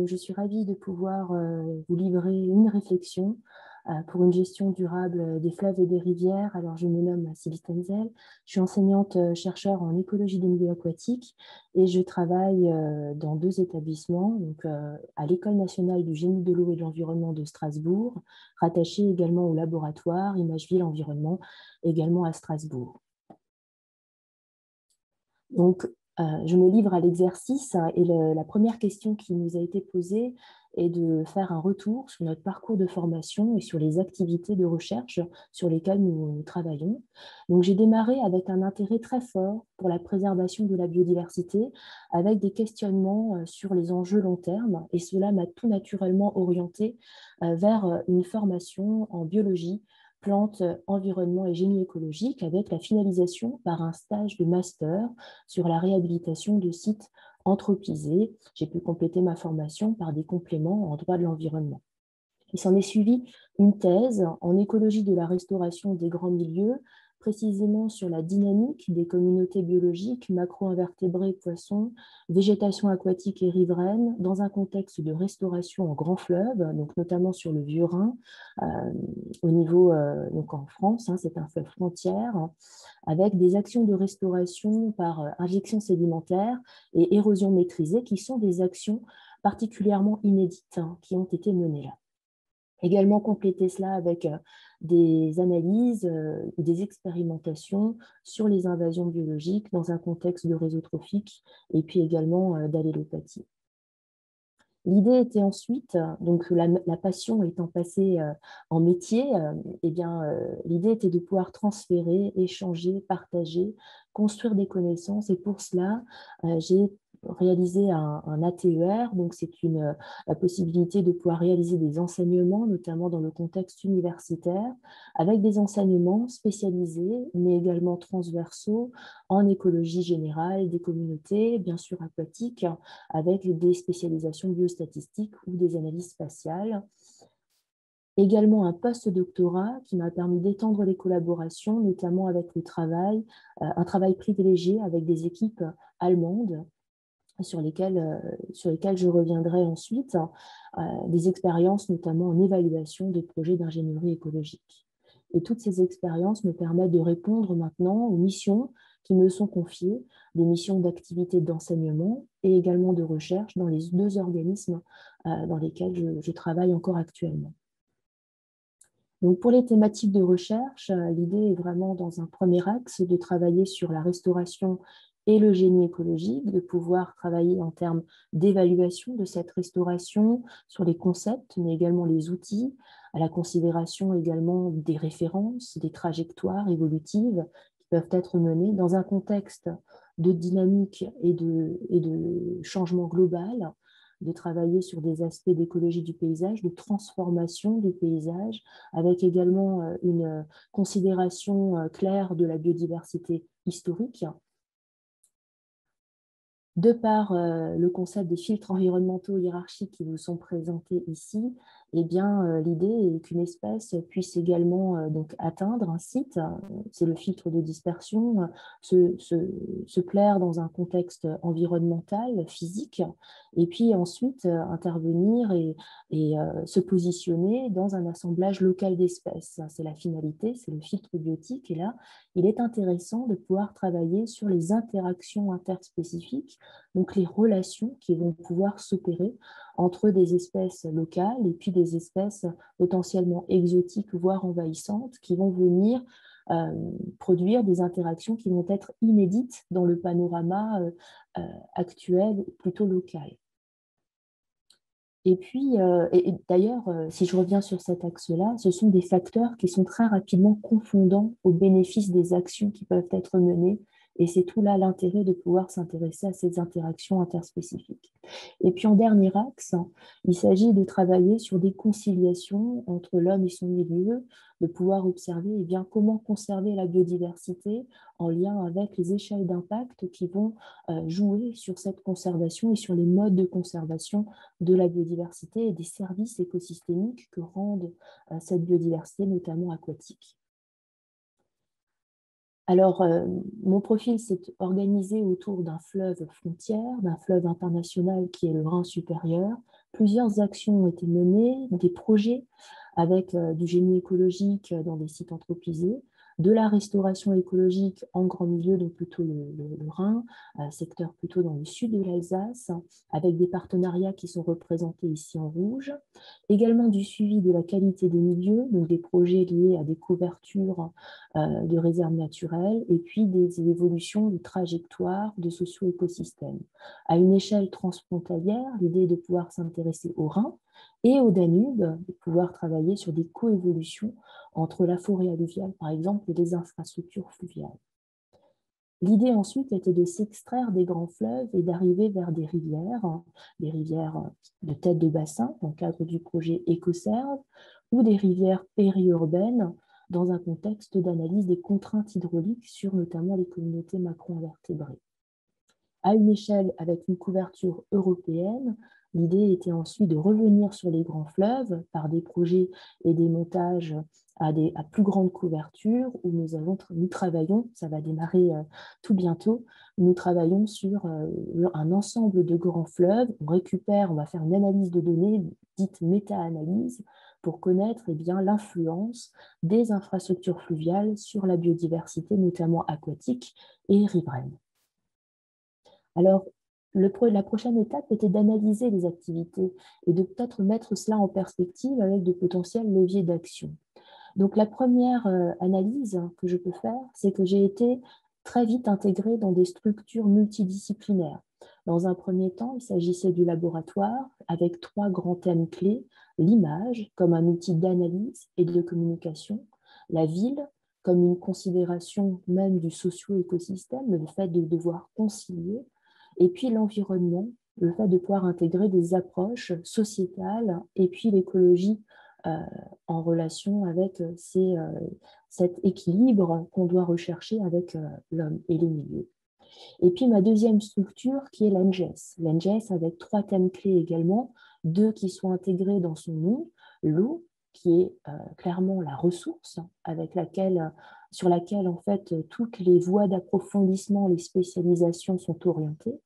je suis ravie de pouvoir vous livrer une réflexion pour une gestion durable des fleuves et des rivières. Alors, je me nomme Sylvie Stenzel, je suis enseignante-chercheur en écologie des milieux aquatiques et je travaille dans 2 établissements, donc à l'École nationale du génie de l'eau et de l'environnement de Strasbourg, rattachée également au laboratoire Imageville Environnement, également à Strasbourg. Donc, je me livre à l'exercice et la première question qui nous a été posée est de faire un retour sur notre parcours de formation et sur les activités de recherche sur lesquelles nous travaillons. Donc, j'ai démarré avec un intérêt très fort pour la préservation de la biodiversité, avec des questionnements sur les enjeux long terme, et cela m'a tout naturellement orientée vers une formation en biologie, plantes, environnement et génie écologique, avec la finalisation par un stage de master sur la réhabilitation de sites anthropisés. J'ai pu compléter ma formation par des compléments en droit de l'environnement. Il s'en est suivi une thèse en écologie de la restauration des grands milieux, précisément sur la dynamique des communautés biologiques, macro-invertébrés, poissons, végétation aquatique et riveraine, dans un contexte de restauration en grands fleuves, donc notamment sur le Vieux-Rhin, au niveau, donc en France, c'est un fleuve frontière, avec des actions de restauration par injection sédimentaire et érosion maîtrisée, qui sont des actions particulièrement inédites qui ont été menées là. Également compléter cela avec des analyses ou des expérimentations sur les invasions biologiques dans un contexte de réseau trophique et puis également d'allélopathie. L'idée était ensuite, donc la passion étant passée en métier, l'idée était de pouvoir transférer, échanger, partager, construire des connaissances. Et pour cela, j'ai réalisé un ATER, donc c'est la possibilité de pouvoir réaliser des enseignements, notamment dans le contexte universitaire, avec des enseignements spécialisés, mais également transversaux, en écologie générale des communautés, bien sûr aquatiques, avec des spécialisations biostatistiques ou des analyses spatiales. Également un post-doctorat qui m'a permis d'étendre les collaborations, notamment avec un travail privilégié avec des équipes allemandes sur lesquelles je reviendrai ensuite, des expériences notamment en évaluation de projets d'ingénierie écologique. Et toutes ces expériences me permettent de répondre maintenant aux missions qui me sont confiées, des missions d'activité d'enseignement et également de recherche dans les 2 organismes dans lesquels je travaille encore actuellement. Donc pour les thématiques de recherche, l'idée est vraiment dans un premier axe de travailler sur la restauration et le génie écologique, de pouvoir travailler en termes d'évaluation de cette restauration, sur les concepts, mais également les outils, à la considération également des références, des trajectoires évolutives qui peuvent être menées dans un contexte de dynamique et de changement global, de travailler sur des aspects d'écologie du paysage, de transformation du paysage, avec également une considération claire de la biodiversité historique. De par le concept des filtres environnementaux hiérarchiques qui vous sont présentés ici, l'idée est qu'une espèce puisse également donc atteindre un site, c'est le filtre de dispersion, se plaire dans un contexte environnemental, physique, et puis ensuite intervenir et se positionner dans un assemblage local d'espèces. C'est la finalité, c'est le filtre biotique, et là, il est intéressant de pouvoir travailler sur les interactions interspécifiques, donc les relations qui vont pouvoir s'opérer entre des espèces locales et puis des espèces potentiellement exotiques, voire envahissantes, qui vont venir produire des interactions qui vont être inédites dans le panorama actuel, plutôt local. Et puis, d'ailleurs, si je reviens sur cet axe-là, ce sont des facteurs qui sont très rapidement confondants au bénéfice des actions qui peuvent être menées. Et c'est tout là l'intérêt de pouvoir s'intéresser à ces interactions interspécifiques. Et puis en dernier axe, il s'agit de travailler sur des conciliations entre l'homme et son milieu, de pouvoir observer comment conserver la biodiversité en lien avec les échelles d'impact qui vont jouer sur cette conservation et sur les modes de conservation de la biodiversité et des services écosystémiques que rendent cette biodiversité, notamment aquatique. Alors, mon profil s'est organisé autour d'un fleuve frontière, d'un fleuve international qui est le Rhin supérieur, Plusieurs actions ont été menées, des projets avec du génie écologique dans des sites anthropisés, de la restauration écologique en grand milieu, donc plutôt le Rhin, secteur plutôt dans le sud de l'Alsace, avec des partenariats qui sont représentés ici en rouge. Également du suivi de la qualité des milieux, donc des projets liés à des couvertures de réserves naturelles, et puis des évolutions de trajectoires de socio-écosystèmes. À une échelle transfrontalière, l'idée est de pouvoir s'intéresser au Rhin et au Danube, de pouvoir travailler sur des coévolutions entre la forêt alluviale, par exemple, et les infrastructures fluviales. L'idée ensuite était de s'extraire des grands fleuves et d'arriver vers des rivières de tête de bassin, dans le cadre du projet EcoServe, ou des rivières périurbaines, dans un contexte d'analyse des contraintes hydrauliques sur notamment les communautés macro-invertébrées. À une échelle avec une couverture européenne, l'idée était ensuite de revenir sur les grands fleuves par des projets et des montages à plus grande couverture où nous travaillons, ça va démarrer tout bientôt, nous travaillons sur un ensemble de grands fleuves, on va faire une analyse de données dite méta-analyse pour connaître l'influence des infrastructures fluviales sur la biodiversité, notamment aquatique et riveraine. Alors, la prochaine étape était d'analyser les activités et de peut-être mettre cela en perspective avec de potentiels leviers d'action. Donc, la première analyse que je peux faire, c'est que j'ai été très vite intégrée dans des structures multidisciplinaires. Dans un premier temps, il s'agissait du laboratoire avec 3 grands thèmes clés: l'image comme un outil d'analyse et de communication, la ville comme une considération même du socio-écosystème, le fait de devoir concilier, et puis l'environnement, le fait de pouvoir intégrer des approches sociétales et puis l'écologie en relation avec cet équilibre qu'on doit rechercher avec l'homme et les milieux. Et puis ma deuxième structure qui est l'ANGES. L'ANGES avec 3 thèmes clés également, 2 qui sont intégrés dans son nom: l'eau, qui est clairement la ressource sur laquelle en fait toutes les voies d'approfondissement, les spécialisations sont orientées;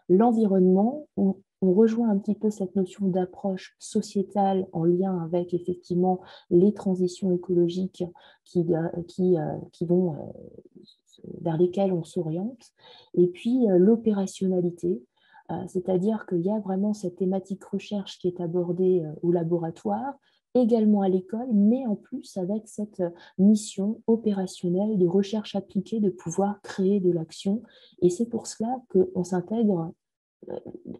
l'environnement, on rejoint un petit peu cette notion d'approche sociétale en lien avec effectivement les transitions écologiques vers lesquelles on s'oriente, et puis l'opérationnalité, c'est-à-dire qu'il y a vraiment cette thématique recherche qui est abordée au laboratoire, également à l'école, mais en plus avec cette mission opérationnelle de recherche appliquée, de pouvoir créer de l'action. Et c'est pour cela qu'on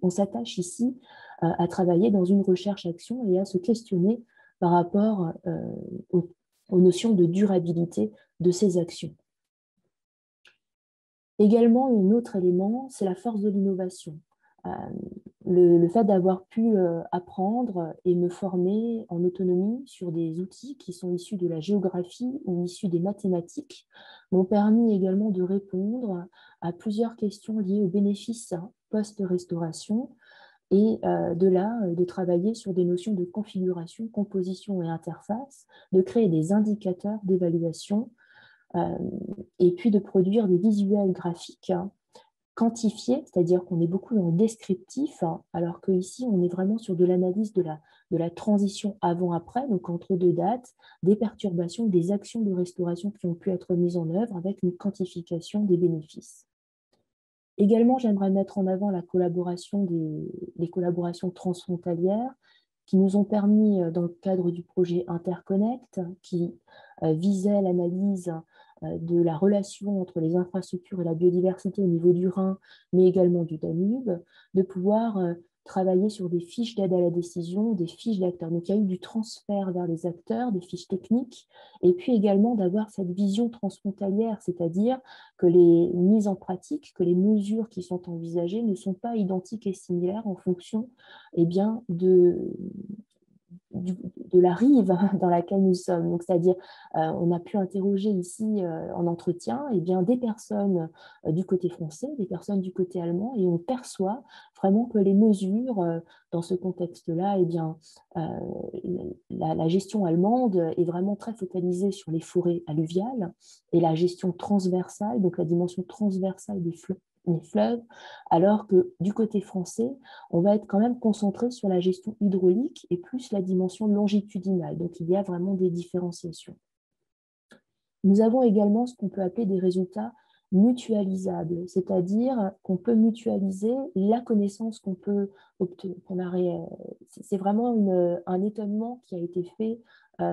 on s'attache ici à travailler dans une recherche-action et à se questionner par rapport aux notions de durabilité de ces actions. Également, un autre élément, c'est la force de l'innovation. Le fait d'avoir pu apprendre et me former en autonomie sur des outils qui sont issus de la géographie ou issus des mathématiques m'ont permis également de répondre à plusieurs questions liées aux bénéfices post-restauration et de travailler sur des notions de configuration, composition et interface, de créer des indicateurs d'évaluation et puis de produire des visuels graphiques quantifiés, c'est-à-dire qu'on est beaucoup dans le descriptif, alors qu'ici, on est vraiment sur de l'analyse de la transition avant-après, donc entre 2 dates, des perturbations, des actions de restauration qui ont pu être mises en œuvre avec une quantification des bénéfices. Également, j'aimerais mettre en avant la collaboration les collaborations transfrontalières qui nous ont permis, dans le cadre du projet Interconnect, qui visait l'analyse de la relation entre les infrastructures et la biodiversité au niveau du Rhin, mais également du Danube, de pouvoir travailler sur des fiches d'aide à la décision, des fiches d'acteurs. Donc, il y a eu du transfert vers les acteurs, des fiches techniques, et puis également d'avoir cette vision transfrontalière, c'est-à-dire que les mises en pratique, que les mesures qui sont envisagées ne sont pas identiques et similaires en fonction de la rive dans laquelle nous sommes. Donc, c'est-à-dire, on a pu interroger ici en entretien des personnes du côté français, des personnes du côté allemand, et on perçoit vraiment que les mesures dans ce contexte-là, la gestion allemande est vraiment très focalisée sur les forêts alluviales et la gestion transversale, donc la dimension transversale les fleuves, alors que du côté français, on va être quand même concentré sur la gestion hydraulique et plus la dimension longitudinale. Donc, il y a vraiment des différenciations. Nous avons également ce qu'on peut appeler des résultats mutualisables, c'est-à-dire qu'on peut mutualiser la connaissance qu'on peut obtenir. C'est vraiment un étonnement qui a été fait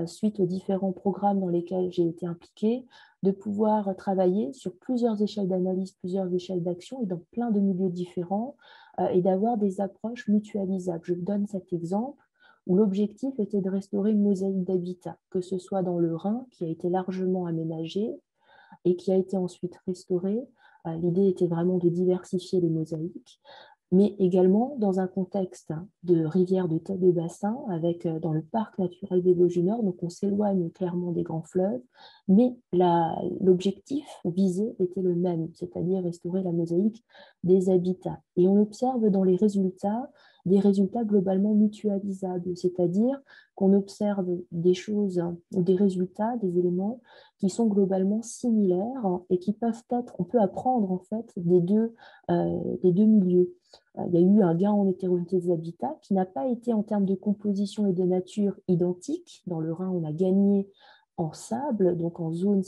suite aux différents programmes dans lesquels j'ai été impliquée, de pouvoir travailler sur plusieurs échelles d'analyse, plusieurs échelles d'action et dans plein de milieux différents et d'avoir des approches mutualisables. Je vous donne cet exemple où l'objectif était de restaurer une mosaïque d'habitat, que ce soit dans le Rhin, qui a été largement aménagé et qui a été ensuite restauré. L'idée était vraiment de diversifier les mosaïques, mais également dans un contexte de rivière de tête de bassin, avec dans le parc naturel des Vosges du Nord, donc on s'éloigne clairement des grands fleuves, mais l'objectif visé était le même, c'est-à-dire restaurer la mosaïque des habitats. Et on observe dans les résultats des résultats globalement mutualisables, c'est-à-dire qu'on observe des choses, des résultats, des éléments qui sont globalement similaires et qui peuvent être, on peut apprendre en fait des deux milieux. Il y a eu un gain en hétérogénéité des habitats qui n'a pas été en termes de composition et de nature identique. Dans le Rhin, on a gagné en sable, donc en zone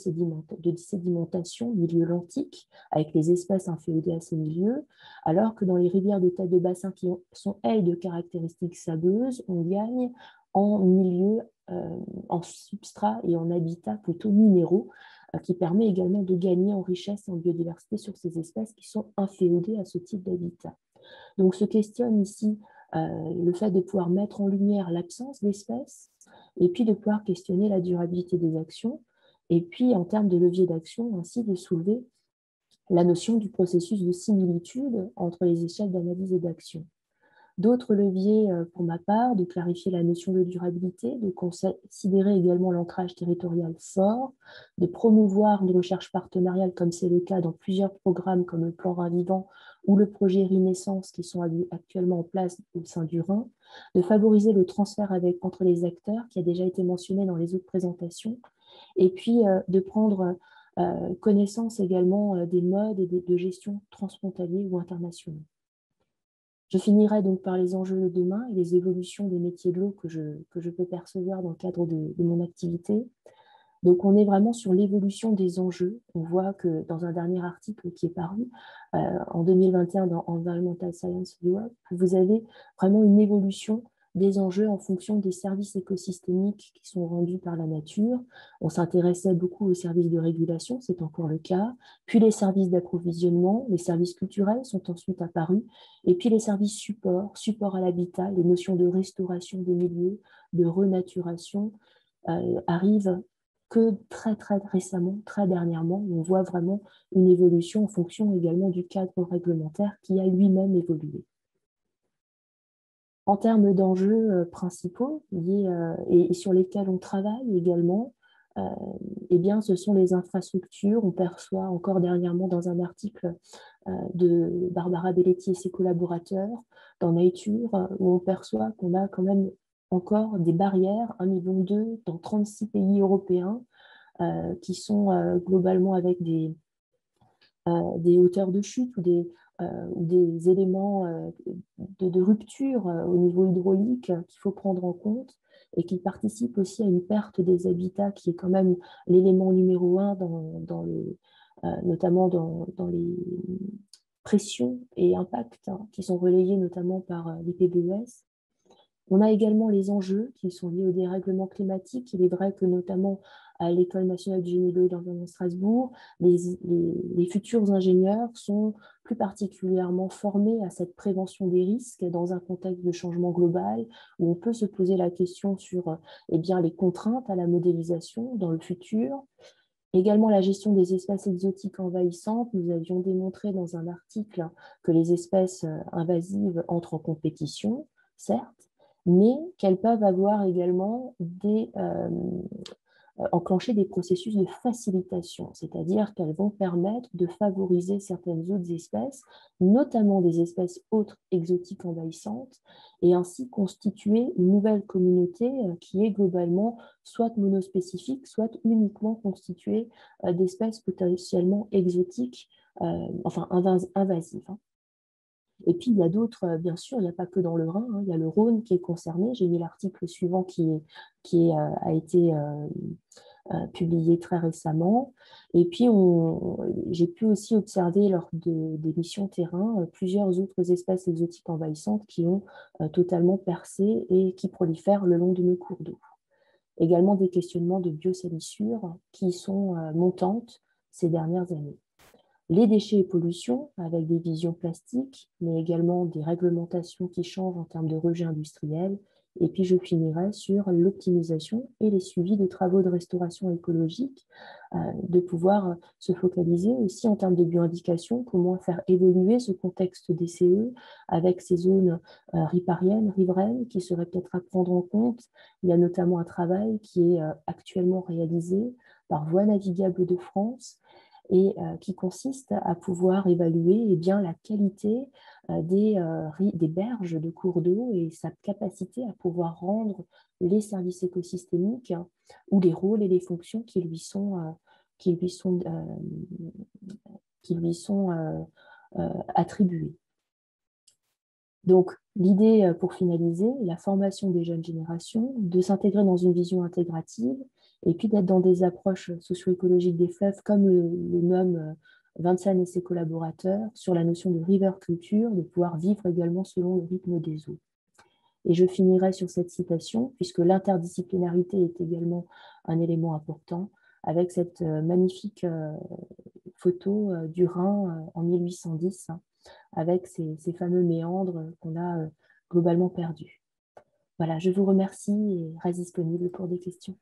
de sédimentation, milieu lentique, avec les espèces inféodées à ces milieux, alors que dans les rivières de tête de bassin qui sont, elles, de caractéristiques sableuses, on gagne en milieu, en substrat et en habitat plutôt minéraux, qui permet également de gagner en richesse et en biodiversité sur ces espèces qui sont inféodées à ce type d'habitat. Donc se questionne ici le fait de pouvoir mettre en lumière l'absence d'espèces et puis de pouvoir questionner la durabilité des actions et puis en termes de levier d'action, ainsi de soulever la notion du processus de similitude entre les échelles d'analyse et d'action. D'autres leviers, pour ma part, de clarifier la notion de durabilité, de considérer également l'ancrage territorial fort, de promouvoir une recherche partenariale, comme c'est le cas dans plusieurs programmes comme le Plan Rhin Vivant ou le projet Renaissance qui sont actuellement en place au sein du Rhin, de favoriser le transfert entre les acteurs, qui a déjà été mentionné dans les autres présentations, et puis de prendre connaissance également des modes et de gestion transfrontaliers ou internationaux. Je finirai donc par les enjeux de demain et les évolutions des métiers de l'eau que je peux percevoir dans le cadre de mon activité. Donc, on est vraiment sur l'évolution des enjeux. On voit que dans un dernier article qui est paru en 2021 dans Environmental Science Europe, vous avez vraiment une évolution des enjeux en fonction des services écosystémiques qui sont rendus par la nature. On s'intéressait beaucoup aux services de régulation, c'est encore le cas. Puis les services d'approvisionnement, les services culturels sont ensuite apparus. Et puis les services support à l'habitat, les notions de restauration des milieux, de renaturation arrivent que très récemment, très dernièrement. On voit vraiment une évolution en fonction également du cadre réglementaire qui a lui-même évolué. En termes d'enjeux principaux liés, et sur lesquels on travaille également, eh bien, ce sont les infrastructures. On perçoit encore dernièrement dans un article de Barbara Belletti et ses collaborateurs dans Nature, où on perçoit qu'on a quand même encore des barrières, 1,2 million dans 36 pays européens, qui sont globalement avec des hauteurs de chute ou des éléments de rupture au niveau hydraulique qu'il faut prendre en compte et qui participent aussi à une perte des habitats qui est quand même l'élément numéro un notamment dans les pressions et impacts qui sont relayés notamment par l'IPBES. On a également les enjeux qui sont liés au dérèglement climatique. Il est vrai que notamment à l'École nationale du génie de l'eau et de l'environnement de Strasbourg, les futurs ingénieurs sont plus particulièrement formés à cette prévention des risques dans un contexte de changement global où on peut se poser la question sur eh bien, les contraintes à la modélisation dans le futur. Également la gestion des espèces exotiques envahissantes. Nous avions démontré dans un article que les espèces invasives entrent en compétition, certes, mais qu'elles peuvent avoir également enclencher des processus de facilitation, c'est-à-dire qu'elles vont permettre de favoriser certaines autres espèces, notamment des espèces autres exotiques envahissantes, et ainsi constituer une nouvelle communauté qui est globalement soit monospécifique, soit uniquement constituée d'espèces potentiellement exotiques enfin invasives, hein. Et puis, il y a d'autres, bien sûr, il n'y a pas que dans le Rhin, hein, il y a le Rhône qui est concerné. J'ai mis l'article suivant a été publié très récemment. Et puis, j'ai pu aussi observer lors des missions terrain plusieurs autres espèces exotiques envahissantes qui ont totalement percé et qui prolifèrent le long de nos cours d'eau. Également des questionnements de biosalissures qui sont montantes ces dernières années. Les déchets et pollution, avec des visions plastiques, mais également des réglementations qui changent en termes de rejet industriel. Et puis je finirai sur l'optimisation et les suivis de travaux de restauration écologique, de pouvoir se focaliser aussi en termes de bioindication, comment faire évoluer ce contexte des CE avec ces zones ripariennes, riveraines, qui seraient peut-être à prendre en compte. Il y a notamment un travail qui est actuellement réalisé par Voies navigables de France et qui consiste à pouvoir évaluer bien, la qualité des berges de cours d'eau et sa capacité à pouvoir rendre les services écosystémiques ou les rôles et les fonctions qui lui sont, qui lui sont attribués. Donc, l'idée, pour finaliser, la formation des jeunes générations, de s'intégrer dans une vision intégrative et puis d'être dans des approches socio-écologiques des fleuves, comme le nomme Vincent et ses collaborateurs, sur la notion de river culture, de pouvoir vivre également selon le rythme des eaux. Et je finirai sur cette citation, puisque l'interdisciplinarité est également un élément important, avec cette magnifique photo du Rhin en 1810, hein, avec ces fameux méandres qu'on a globalement perdus. Voilà, je vous remercie et reste disponible pour des questions.